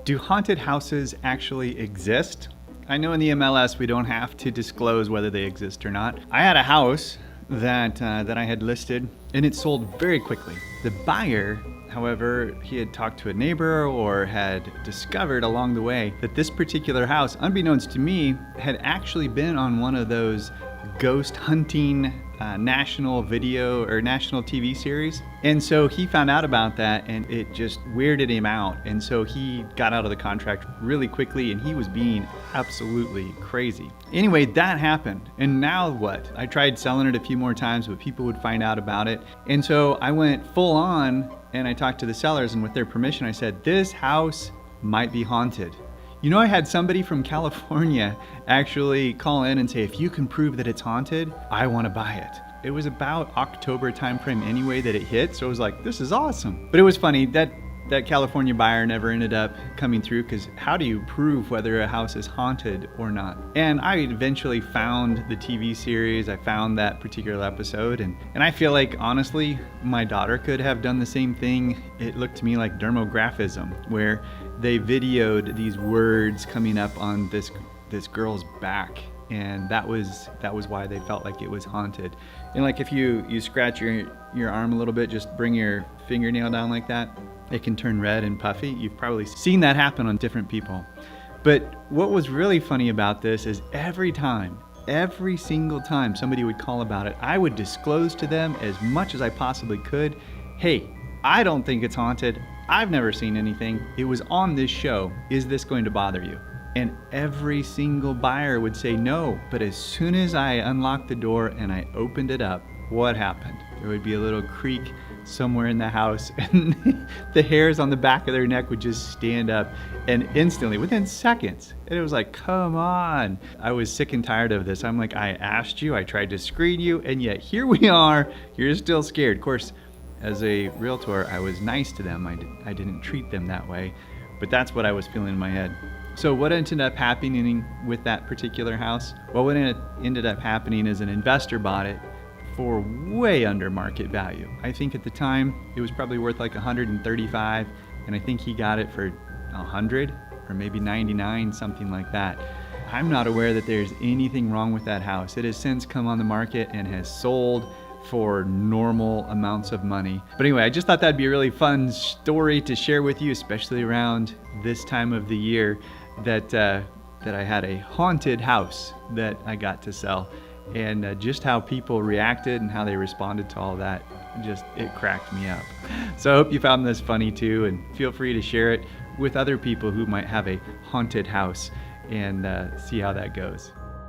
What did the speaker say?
Do haunted houses actually exist? I know in the MLS we don't have to disclose whether they exist or not. I had a house that I had listed and it sold very quickly. The buyer, however, he had talked to a neighbor or had discovered along the way that this particular house, unbeknownst to me, had actually been on one of those ghost hunting national video or national TV series. And so he found out about that and it just weirded him out. And so he got out of the contract really quickly and he was being absolutely crazy. Anyway, that happened. And now what? I tried selling it a few more times, but people would find out about it. And so I went full on and I talked to the sellers, and with their permission, I said, this house might be haunted. You know, I had somebody from California actually call in and say, if you can prove that it's haunted, I want to buy it. It was about October timeframe anyway that it hit, so I was like, this is awesome. But it was funny, that California buyer never ended up coming through, because how do you prove whether a house is haunted or not? And I eventually found the TV series, I found that particular episode, and I feel like, honestly, my daughter could have done the same thing. It looked to me like dermographism, where they videoed these words coming up on this girl's back, and that was why they felt like it was haunted. And like if you scratch your arm a little bit, just bring your fingernail down like that, it can turn red and puffy. You've probably seen that happen on different people. But what was really funny about this is every single time somebody would call about it, I would disclose to them as much as I possibly could, hey, I don't think it's haunted. I've never seen anything. It was on this show. Is this going to bother you? And every single buyer would say no. But as soon as I unlocked the door and I opened it up, what happened? There would be a little creak somewhere in the house and the hairs on the back of their neck would just stand up, and instantly, within seconds, and it was like, come on. I was sick and tired of this. I'm like, I asked you, I tried to screen you, and yet here we are, you're still scared. Of course, as a realtor, I was nice to them. I didn't treat them that way, but that's what I was feeling in my head. So what ended up happening with that particular house? Well, what ended up happening is an investor bought it for way under market value. I think at the time it was probably worth like 135, and I think he got it for 100 or maybe 99, something like that. I'm not aware that there's anything wrong with that house. It has since come on the market and has sold for normal amounts of money. But anyway, I just thought that'd be a really fun story to share with you, especially around this time of the year, that I had a haunted house that I got to sell. And just how people reacted and how they responded to all that, it cracked me up. So I hope you found this funny too, and feel free to share it with other people who might have a haunted house and see how that goes.